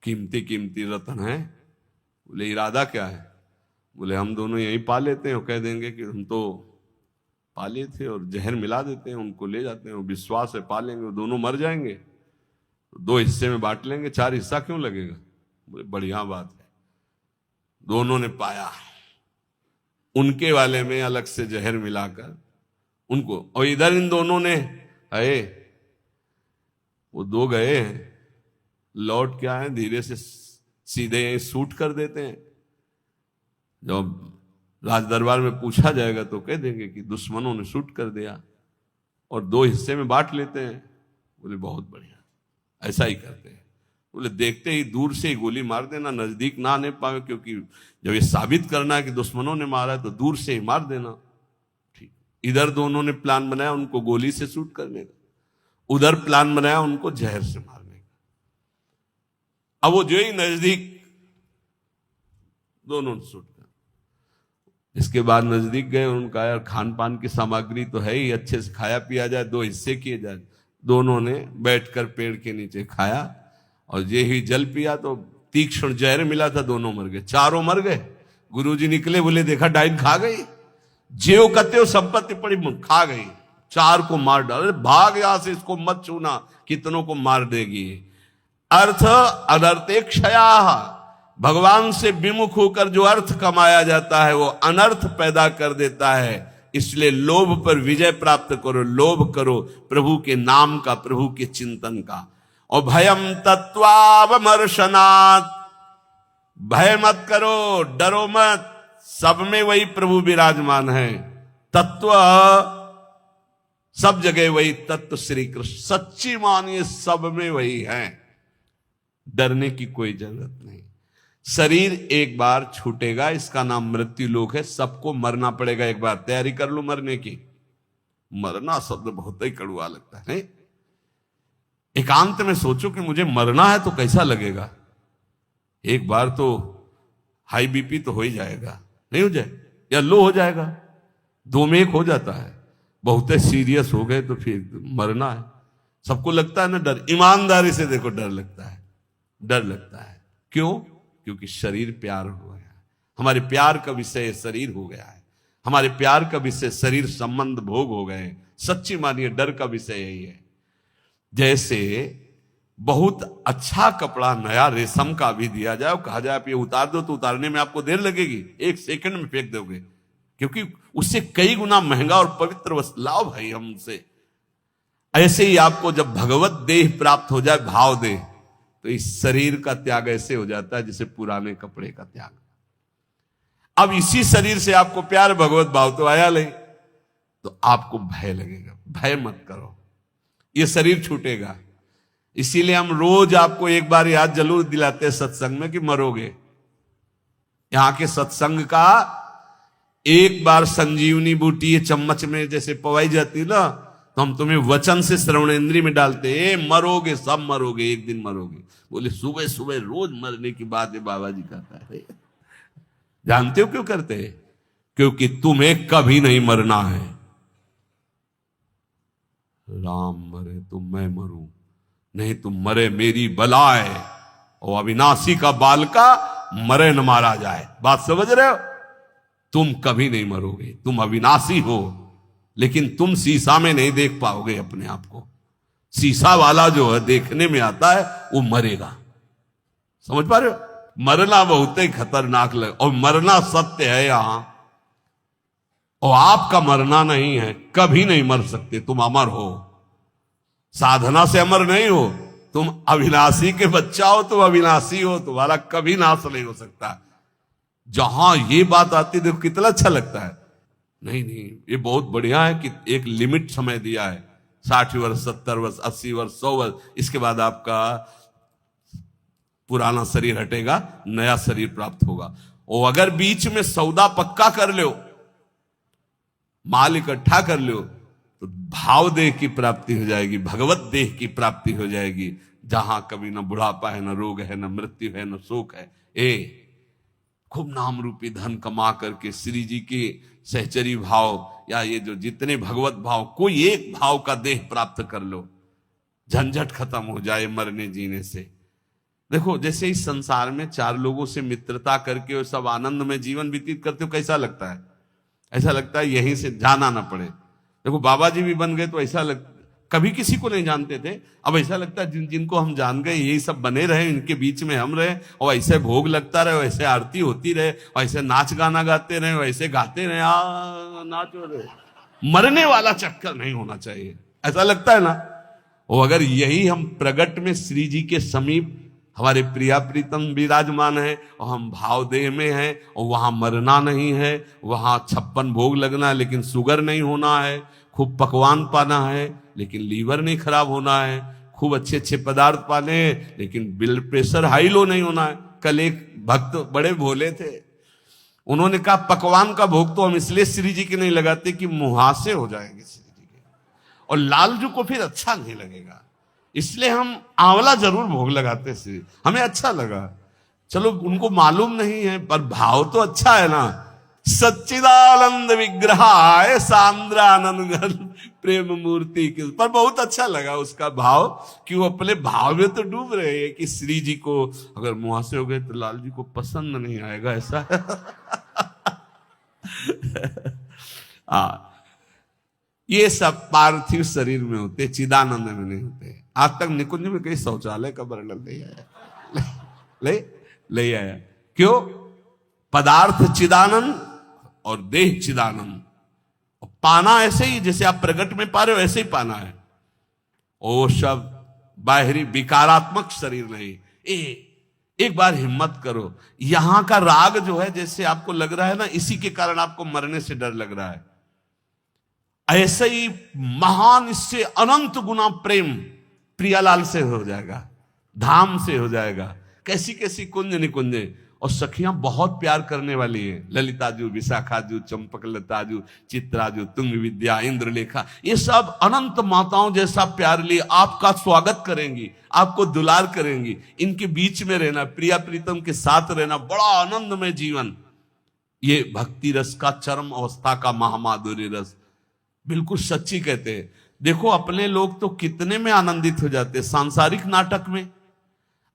कीमती कीमती रत्न है। बोले इरादा क्या है? बोले हम दोनों यहीं पा लेते हैं। कह देंगे कि हम तो पाले थे और जहर मिला देते हैं, उनको ले जाते हैं, वो विश्वास है पालेंगे, वो दोनों मर जाएंगे, तो 2 हिस्से में बांट लेंगे, 4 हिस्सा क्यों लगेगा? बोले बढ़िया बात है। दोनों ने पाया, उनके वाले में अलग से जहर मिलाकर उनको, और इधर इन दोनों ने आए, वो 2 गए हैं, लौट क्या है, धीरे से सीधे शूट कर देते हैं। जब राज दरबार में पूछा जाएगा तो कह देंगे कि दुश्मनों ने शूट कर दिया, और 2 हिस्से में बांट लेते हैं। बोले बहुत बढ़िया, ऐसा ही करते हैं। बोले देखते ही दूर से ही गोली मार देना, नजदीक ना आने पाए, क्योंकि जब ये साबित करना है कि दुश्मनों ने मारा है तो दूर से ही मार देना। ठीक, इधर दोनों ने प्लान बनाया उनको गोली से शूट करने का, उधर प्लान बनाया उनको जहर से मारने का। अब वो जो ही नजदीक, दोनों ने शूट कर, इसके बाद नजदीक गए, उनका यार खान पान की सामग्री तो है ही, अच्छे से खाया पिया जाए, 2 हिस्से किए जाए। दोनों ने बैठकर पेड़ के नीचे खाया, और ये ही जल पिया तो तीक्ष्ण जहर मिला था, दोनों मर गए, चारों मर गए। गुरुजी निकले, बोले देखा डाइन खा गई, जेव कते हो संपत्ति पड़ी खा गई, 4 को मार डाले, भाग यहां से, इसको मत छूना, कितनों को मार देगी। अर्थ अनर्थे क्षया, भगवान से विमुख होकर जो अर्थ कमाया जाता है वो अनर्थ पैदा कर देता है। इसलिए लोभ पर विजय प्राप्त करो, लोभ करो प्रभु के नाम का, प्रभु के चिंतन का। और भयम तत्वावमर्शनात्, भय मत करो, डरो मत, सब में वही प्रभु विराजमान है। तत्व सब जगह वही तत्व श्री कृष्ण, सच्ची मानिए सब में वही है, डरने की कोई जरूरत नहीं। शरीर एक बार छूटेगा, इसका नाम मृत्यु लोक है, सबको मरना पड़ेगा एक बार, तैयारी कर लो मरने की। मरना शब्द बहुत ही कड़वा लगता है, नहीं? एकांत में सोचो कि मुझे मरना है तो कैसा लगेगा। एक बार तो हाई बीपी तो हो ही जाएगा, नहीं हो जाए, या लो हो जाएगा, 2 में 1 हो जाता है। बहुत सीरियस हो गए तो फिर मरना है, सबको लगता है ना डर। ईमानदारी से देखो, डर लगता है, डर लगता है। क्यों? क्योंकि शरीर प्यार हो गया है, हमारे प्यार का विषय शरीर हो गया है, हमारे प्यार का विषय शरीर संबंध भोग हो गए। सच्ची मानिए डर का विषय यही है। जैसे बहुत अच्छा कपड़ा नया रेशम का भी दिया जाए, कहा जाए आप ये उतार दो, तो उतारने में आपको देर लगेगी, 1 सेकंड में फेंक दोगे, क्योंकि उससे कई गुना महंगा और पवित्र वस्त्र लाओ भाई हमसे। ऐसे ही आपको जब भगवत देह प्राप्त हो जाए, भाव देह, तो इस शरीर का त्याग ऐसे हो जाता है जैसे पुराने कपड़े का त्याग। अब इसी शरीर से आपको प्यार भगवत भाव तो आया नहीं, तो आपको भय लगेगा। भय मत करो, ये शरीर छूटेगा। इसीलिए हम रोज आपको एक बार याद जरूर दिलाते हैं सत्संग में कि मरोगे। यहां के सत्संग का एक बार संजीवनी बूटी ये चम्मच में जैसे पवाई जाती है ना, तो हम तुम्हें वचन से श्रवणेंद्रिय में डालते, मरोगे, सब मरोगे, एक दिन मरोगे। बोले सुबह सुबह रोज मरने की बात है बाबा जी कहता है। जानते हो क्यों करते हैं? क्योंकि तुम्हें कभी नहीं मरना है। राम मरे तो मैं मरूं, नहीं तुम मरे मेरी बलाए, और अविनाशी का बालका मरे न मारा जाए। बात समझ रहे हो? तुम कभी नहीं मरोगे, तुम अविनाशी हो, लेकिन तुम शीशा में नहीं देख पाओगे अपने आप को। शीशा वाला जो है देखने में आता है वो मरेगा। समझ पा रहे हो? मरना बहुत ही खतरनाक लगे, और मरना सत्य है यहां, और आपका मरना नहीं है, कभी नहीं मर सकते। तुम अमर हो, साधना से अमर नहीं हो, तुम अविनाशी के बच्चा हो, तुम अविनाशी हो, तुम्हारा कभी नाश नहीं हो सकता। जहां ये बात आती देखो कितना अच्छा लगता है। नहीं नहीं, ये बहुत बढ़िया है कि एक लिमिट समय दिया है, 60 वर्ष, 70 वर्ष, 80 वर्ष, 100 वर्ष, इसके बाद आपका पुराना शरीर हटेगा, नया शरीर प्राप्त होगा। और अगर बीच में सौदा पक्का कर लो, माल इकट्ठा कर लो, तो भाव देह की प्राप्ति हो जाएगी, भगवत देह की प्राप्ति हो जाएगी, जहां कभी न बुढ़ापा है, न रोग है, न मृत्यु है, न शोक है। खूब नाम रूपी धन कमा करके श्री जी के सहचरी भाव या ये जो जितने भगवत भाव, कोई एक भाव का देह प्राप्त कर लो, झंझट खत्म हो जाए मरने जीने से। देखो जैसे इस संसार में 4 लोगों से मित्रता करके और सब आनंद में जीवन व्यतीत करते हो, कैसा लगता है? ऐसा लगता है यहीं से जाना ना पड़े, देखो बाबा जी भी बन गए तो ऐसा कभी किसी को नहीं जानते थे, अब ऐसा लगता है जिनको हम जान गए यही सब बने रहे, इनके बीच में हम रहे और ऐसे भोग लगता रहे, वैसे आरती होती रहे, वैसे नाच गाना गाते रहे, वैसे गाते रहे, नाचो रहे। मरने वाला चक्कर नहीं होना चाहिए, ऐसा लगता है ना। और अगर यही हम प्रगट में श्री जी के समीप हमारे प्रिया प्रीतम विराजमान है और हम भाव देह में हैं और वहां मरना नहीं है, वहां 56 भोग लगना है लेकिन शुगर नहीं होना है, खूब पकवान पाना है लेकिन लीवर नहीं खराब होना है, खूब अच्छे अच्छे पदार्थ पाने हैं लेकिन ब्लड प्रेशर हाई लो नहीं होना है। कल एक भक्त बड़े भोले थे, उन्होंने कहा पकवान का भोग तो हम इसलिए श्री जी के नहीं लगाते कि मुहासे हो जाएंगे श्री जी के, और लालजू को फिर अच्छा नहीं लगेगा, इसलिए हम आंवला जरूर भोग लगाते श्री, हमें अच्छा लगा। चलो उनको मालूम नहीं है पर भाव तो अच्छा है ना। सच्चिदानंद विग्रहाय सांद्रानंद घन प्रेम मूर्ति के, पर बहुत अच्छा लगा उसका भाव कि वो अपने भाव में तो डूब रहे हैं कि श्री जी को अगर मुहासे हो गए तो लाल जी को पसंद नहीं आएगा, ऐसा ये सब पार्थिव शरीर में होते, चिदानंद में नहीं होते। आज तक निकुंज में कहीं शौचालय का वर्णन नहीं आया, ले आया क्यों? पदार्थ चिदानंद और देह चिदानंद, पाना ऐसे ही जैसे आप प्रगट में पा रहे हो ऐसे ही पाना है। ओ सब बाहरी विकारात्मक शरीर नहीं। एक बार हिम्मत करो, यहां का राग जो है जैसे आपको लग रहा है ना, इसी के कारण आपको मरने से डर लग रहा है, ऐसे ही महान इससे अनंत गुना प्रेम प्रियालाल से हो जाएगा, धाम से हो जाएगा। कैसी कैसी कुंज निकुंजे, और सखियां बहुत प्यार करने वाली हैं, ललिताजू, विशाखाजू, चंपकलताजू, चित्राजू, तुंग विद्या, इंद्रलेखा, ये सब अनंत माताओं जैसा प्यार लिए आपका स्वागत करेंगी, आपको दुलार करेंगी। इनके बीच में रहना, प्रिया प्रीतम के साथ रहना, बड़ा आनंदमय जीवन। ये भक्ति रस का चरम अवस्था का महामाधुर्य रस, बिल्कुल सच्ची कहते हैं। देखो अपने लोग तो कितने में आनंदित हो जाते हैं सांसारिक नाटक में,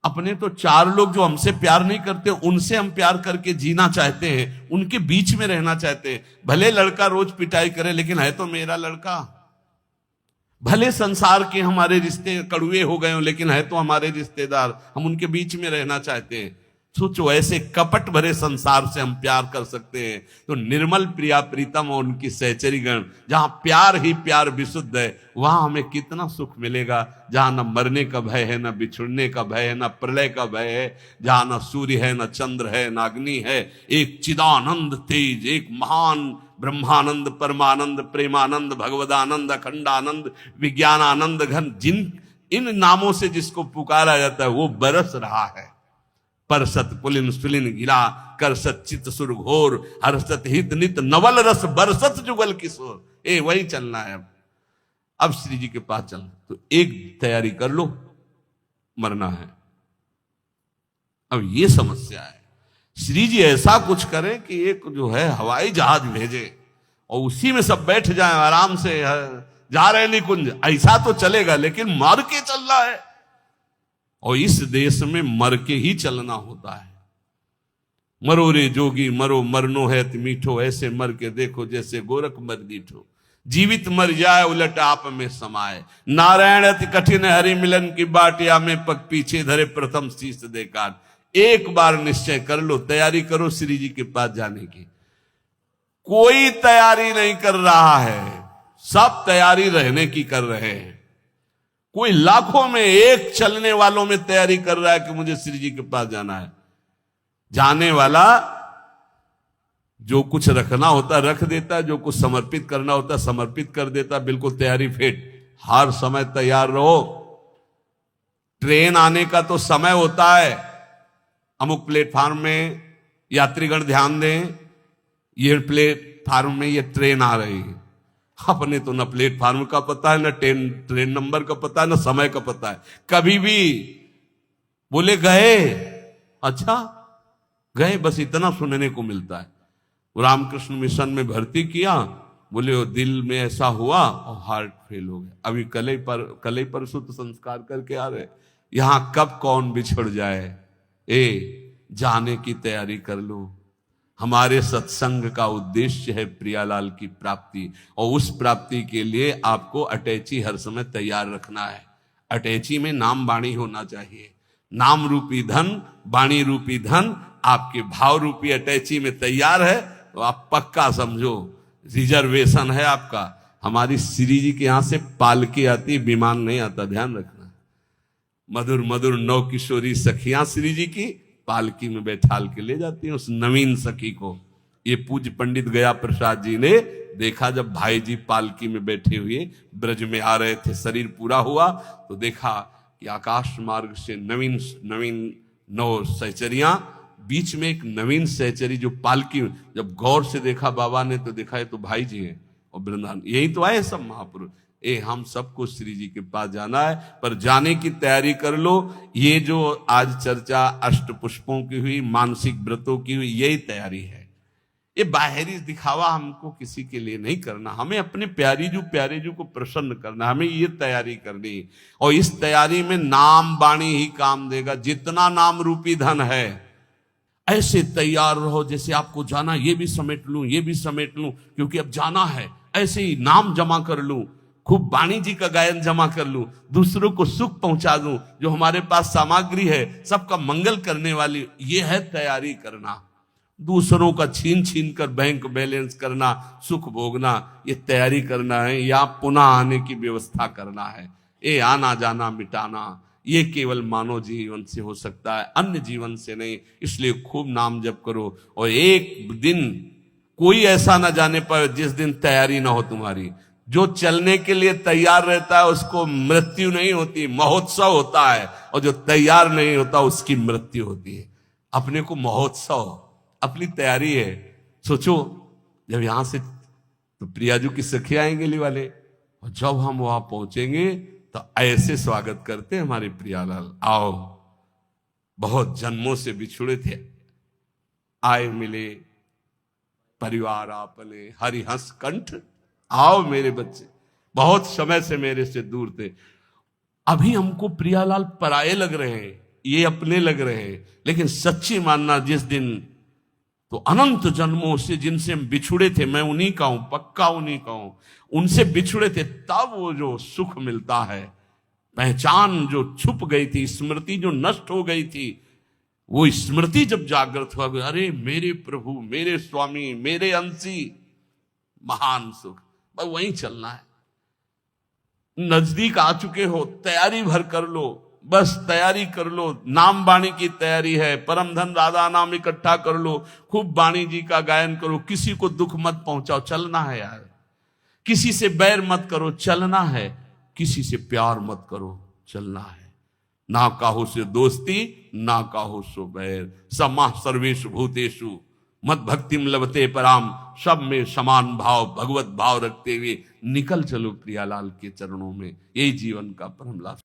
अपने तो 4 लोग जो हमसे प्यार नहीं करते उनसे हम प्यार करके जीना चाहते हैं, उनके बीच में रहना चाहते हैं। भले लड़का रोज पिटाई करे लेकिन है तो मेरा लड़का, भले संसार के हमारे रिश्ते कड़ुए हो गए हो लेकिन है तो हमारे रिश्तेदार, हम उनके बीच में रहना चाहते हैं। सोचो ऐसे कपट भरे संसार से हम प्यार कर सकते हैं तो निर्मल प्रिया प्रीतम और उनकी सहचरी गण, जहां प्यार ही प्यार विशुद्ध है, वहां हमें कितना सुख मिलेगा। जहां न मरने का भय है, न बिछुड़ने का भय है, न प्रलय का भय है, जहां न सूर्य है, न चंद्र है, न अग्नि है, एक चिदानंद तेज, एक महान ब्रह्मानंद, परमानंद, प्रेमानंद, भगवदानंद, अखंडानंद, विज्ञानानंद घन, जिन इन नामों से जिसको पुकारा जाता है वो बरस रहा है। परसत पुलिन सुलिन गिरा करसत चित सुर घोर, हर्षत हित नित नवल रस बरसत जुगल किशोर। वही चलना है। अब श्री जी के पास चलना, तो एक तैयारी कर लो, मरना है। अब ये समस्या है, श्री जी ऐसा कुछ करें कि एक जो है हवाई जहाज भेजे और उसी में सब बैठ जाएं आराम से, जा रहे निकुंज, ऐसा तो चलेगा लेकिन मर के चलना है। और इस देश में मर के ही चलना होता है। मरो रे जोगी मरो, मरनो है मीठो, ऐसे मर के देखो जैसे गोरख मर दीठो। जीवित मर जाए उलट आप में समाए, नारायण अति कठिन हरि मिलन की बाटिया में पग पीछे धरे प्रथम शीश देकार। एक बार निश्चय कर लो, तैयारी करो श्री जी के पास जाने की। कोई तैयारी नहीं कर रहा है, सब तैयारी रहने की कर रहे हैं। कोई लाखों में एक चलने वालों में तैयारी कर रहा है कि मुझे श्री जी के पास जाना है। जाने वाला जो कुछ रखना होता रख देता, जो कुछ समर्पित करना होता समर्पित कर देता, बिल्कुल तैयारी फिट, हर समय तैयार रहो। ट्रेन आने का तो समय होता है, अमुक प्लेटफार्म में यात्रीगण ध्यान दें, ये प्लेटफार्म में ये ट्रेन आ रही है। अपने तो न प्लेटफार्म का पता है, न ट्रेन नंबर का पता है, न समय का पता है। कभी भी बोले गए, अच्छा गए, बस इतना सुनने को मिलता है। रामकृष्ण मिशन में भर्ती किया, बोले वो दिल में ऐसा हुआ और हार्ट फेल हो गया। अभी कल ही परसों तो संस्कार करके आ रहे। यहां कब कौन बिछड़ जाए, जाने की तैयारी कर लो। हमारे सत्संग का उद्देश्य है प्रियालाल की प्राप्ति, और उस प्राप्ति के लिए आपको अटैची हर समय तैयार रखना है। अटैची में नाम वाणी होना चाहिए। नाम रूपी धन, वाणी रूपी धन आपके भाव रूपी अटैची में तैयार है तो आप पक्का समझो रिजर्वेशन है आपका। हमारी श्री जी के यहां से पालकी आती, विमान नहीं आता, ध्यान रखना। मधुर मधुर नौ किशोरी सखियां श्री जी की पालकी में बैठाल के ले जाती हैं उस नवीन सखी को। ये पूज्य पंडित गया प्रसाद जी ने देखा, जब भाई जी पालकी में बैठे हुए ब्रज में आ रहे थे, शरीर पूरा हुआ तो देखा कि आकाश मार्ग से नवीन नवीन 9 सहचरियां, बीच में एक नवीन सहचरी जो पालकी, जब गौर से देखा बाबा ने तो देखा ये तो भाई जी हैं और वृंदावन, यही तो आए सब महापुरुष। हम सबको श्री जी के पास जाना है, पर जाने की तैयारी कर लो। ये जो आज चर्चा अष्ट पुष्पों की हुई, मानसिक व्रतों की हुई, यही तैयारी है। ये बाहरी दिखावा हमको किसी के लिए नहीं करना, हमें अपने प्यारे जू को प्रसन्न करना, हमें ये तैयारी करनी। और इस तैयारी में नाम वाणी ही काम देगा। जितना नाम रूपी धन है ऐसे तैयार रहो जैसे आपको जाना, ये भी समेट लूं, ये भी समेट लूं, क्योंकि अब जाना है। ऐसे ही नाम जमा कर लूं, खूब वाणी जी का गायन जमा कर लूं, दूसरों को सुख पहुंचा दूं, जो हमारे पास सामग्री है सबका मंगल करने वाली, ये है तैयारी करना। दूसरों का छीन छीन कर बैंक बैलेंस करना, सुख भोगना, ये तैयारी करना है, या पुनः आने की व्यवस्था करना है। ये आना जाना मिटाना ये केवल मानव जीवन से हो सकता है, अन्य जीवन से नहीं। इसलिए खूब नाम जप करो, और एक दिन कोई ऐसा ना जाने पाए जिस दिन तैयारी ना हो तुम्हारी। जो चलने के लिए तैयार रहता है उसको मृत्यु नहीं होती, महोत्सव होता है, और जो तैयार नहीं होता उसकी मृत्यु होती है। अपने को महोत्सव, अपनी तैयारी है। सोचो जब यहां से तो प्रियाजू की सखी आएंगे ली वाले, और जब हम वहां पहुंचेंगे तो ऐसे स्वागत करते हमारे प्रियालाल, आओ बहुत जन्मों से बिछुड़े थे, आए मिले परिवार आपने हरिहंस कंठ, आओ मेरे बच्चे, बहुत समय से मेरे से दूर थे। अभी हमको प्रियालाल पराये लग रहे हैं, ये अपने लग रहे हैं, लेकिन सच्ची मानना जिस दिन तो अनंत जन्मों से जिनसे हम बिछुड़े थे, मैं उन्हीं का हूं, पक्का उन्हीं का हूं, उनसे बिछुड़े थे, तब वो जो सुख मिलता है, पहचान जो छुप गई थी, स्मृति जो नष्ट हो गई थी, वो स्मृति जब जागृत हुआ, अरे मेरे प्रभु, मेरे स्वामी, मेरे अंशी, महान सुख। बस वहीं चलना है। नजदीक आ चुके हो, तैयारी भर कर लो, बस तैयारी कर लो। नाम वाणी की तैयारी है, परम धन राधा नाम इकट्ठा कर लो, खूब वाणी जी का गायन करो, किसी को दुख मत पहुंचाओ, चलना है यार। किसी से बैर मत करो, चलना है। किसी से प्यार मत करो, चलना है। ना काहू से दोस्ती, ना काहू सो बैर, समा सर्वेषु भूतेषु मत भक्तिम लभते पराम, सब में समान भाव, भगवत भाव रखते हुए निकल चलो प्रियालाल के चरणों में। यही जीवन का परम लाभ।